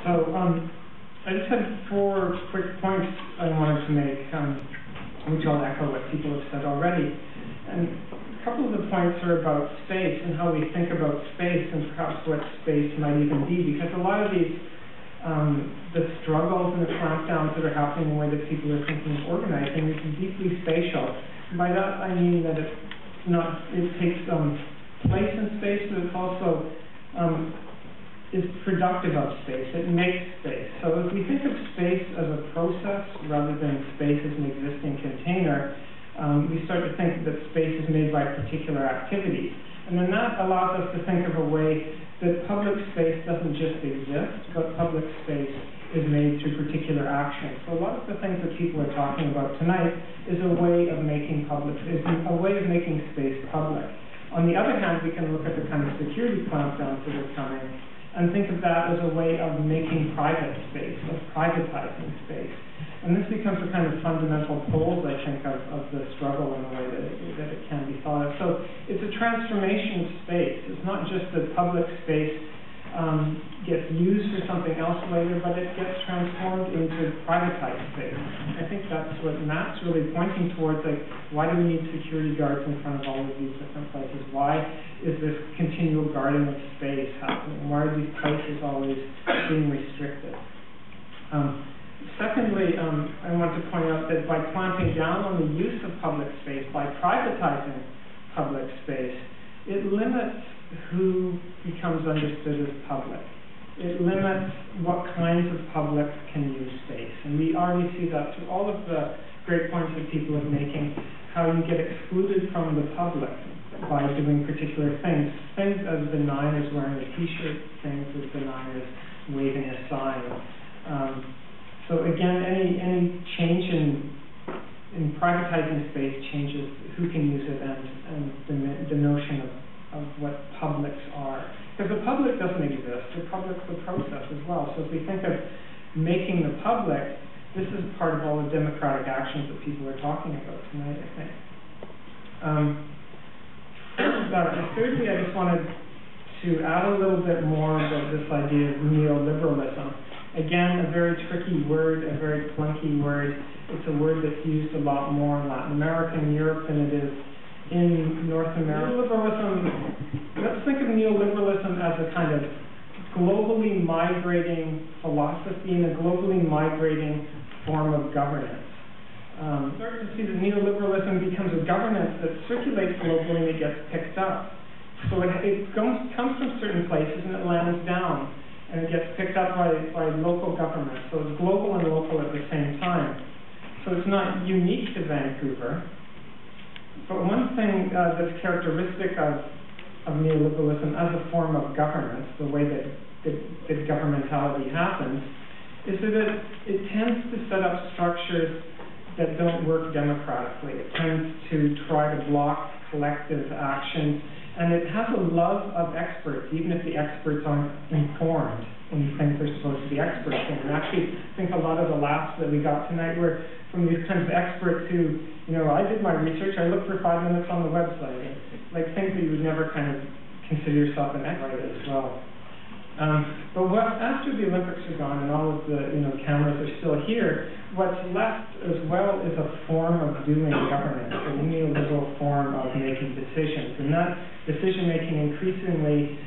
So I just had 4 quick points I wanted to make, which I'll echo what people have said already. And a couple of the points are about space and how we think about space and perhaps what space might even be, because a lot of these, the struggles and the clampdowns that are happening, the way that people are thinking of organizing, is deeply spatial. And by that I mean that it takes place in space, but it's also is productive of space. It makes space. So if we think of space as a process rather than space as an existing container, we start to think that space is made by particular activities. And then that allows us to think of a way that public space doesn't just exist, but public space is made through particular action. So a lot of the things that people are talking about tonight is a way of making space public. On the other hand, we can look at the kind of security clampdowns that are coming and think of that as a way of making private space, of privatizing space. And this becomes a kind of fundamental pole, I think, of the struggle in the way that it can be thought of. So it's a transformation of space. It's not just that public space gets used for something else later, but it gets transformed into privatized space. I think that's what Matt's really pointing towards, like, why do we need security guards in front of all of these different places? Why is this continual guarding of space happening? Why are these places always being restricted? Secondly, I want to point out that by clamping down on the use of public space, by privatizing public space, it limits who becomes understood as public. It limits what kinds of public can use space. And we already see that through all of the great points that people are making, how you get excluded from the public by doing particular things. Things as benign as wearing a t-shirt, things as benign as waving a sign. So again, any change in privatizing space changes who can use it and the notion of what publics are. Because the public doesn't exist, the public's a process as well. So if we think of making the public, this is part of all the democratic actions that people are talking about tonight, I think. Thirdly, I just wanted to add a little bit more about this idea of neoliberalism. Again, a very tricky word, a very clunky word. It's a word that's used a lot more in Latin America and Europe than it is in North America. Neoliberalism, let's think of neoliberalism as a kind of globally migrating philosophy and a globally migrating form of governance. Start to see that neoliberalism becomes a governance that circulates globally and it gets picked up. So it comes from certain places and it lands down and it gets picked up by local governments. So it's global and local at the same time. So it's not unique to Vancouver. But one thing that's characteristic of neoliberalism as a form of governance, the way that governmentality happens, is that it tends to set up structures that don't work democratically. It tends to try to block collective action, and it has a love of experts, even if the experts aren't informed in things they're supposed to be experts in. And actually, I think a lot of the laughs that we got tonight were from these kinds of experts who, I did my research, I looked for 5 minutes on the website, and, like things that you would never kind of consider yourself an expert as well. But after the Olympics are gone and all of the cameras are still here, what's left as well is a form of doing governance, a neoliberal form of making decisions. And that decision-making increasingly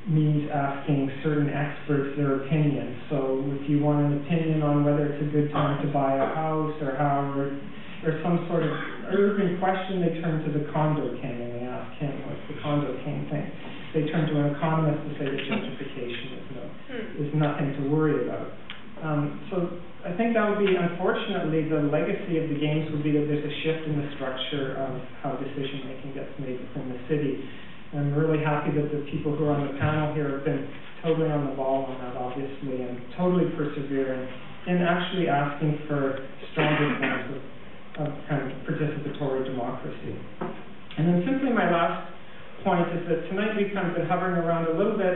means asking certain experts their opinions. So if you want an opinion on whether it's a good time to buy a house or some sort of urban question, they turn to the condo king and they ask him, what's the condo king thing? They turn to an economist to say that gentrification is nothing to worry about. So I think that would be, unfortunately, the legacy of the games would be that there's a shift in the structure of how decision-making gets made within the city. I'm really happy that the people who are on the panel here have been totally on the ball on that, obviously, and totally persevering in actually asking for stronger forms of kind of participatory democracy. And then simply my last point is that tonight we've kind of been hovering around a little bit,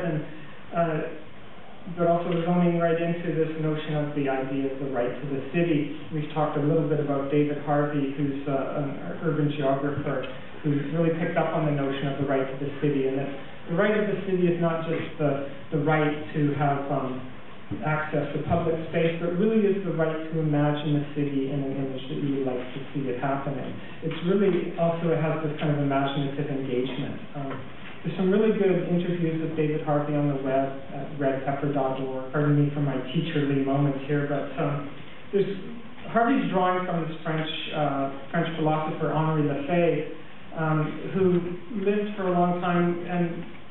but also zooming right into this notion of the idea of the right to the city. We've talked a little bit about David Harvey, who's an urban geographer, who's really picked up on the notion of the right to the city, and that the right of the city is not just the right to have access to public space, but really is the right to imagine the city in an image that you would like to see it happening. It's really also, it has this kind of imaginative engagement. There's some really good interviews with David Harvey on the web at redpepper.org. Pardon me for my teacherly moments here, but there's Harvey's drawing from this French philosopher Henri Lefebvre, who lived for a long time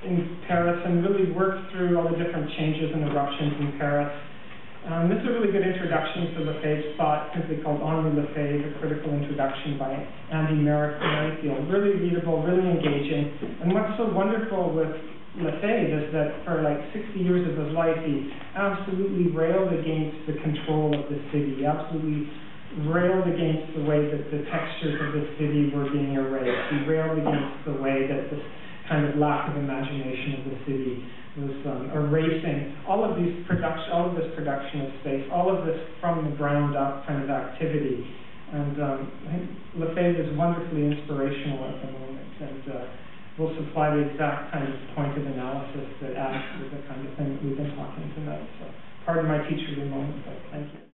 in Paris and really worked through all the different changes and eruptions in Paris. This is a really good introduction to Lefebvre's thought, simply called Henri Lefebvre, A Critical Introduction by Andy Merrifield. Really readable, really engaging. And what's so wonderful with Lefebvre is that for like 60 years of his life, he absolutely railed against the control of the city. He absolutely railed against the way that the textures of the city were being erased. He railed against the way that this kind of lack of imagination of the city was erasing all of this production of space, all of this from the ground up kind of activity. And I think Lefebvre is wonderfully inspirational at the moment, and will supply the exact kind of pointed analysis that adds to the kind of thing that we've been talking tonight. So pardon my teacherly moment, but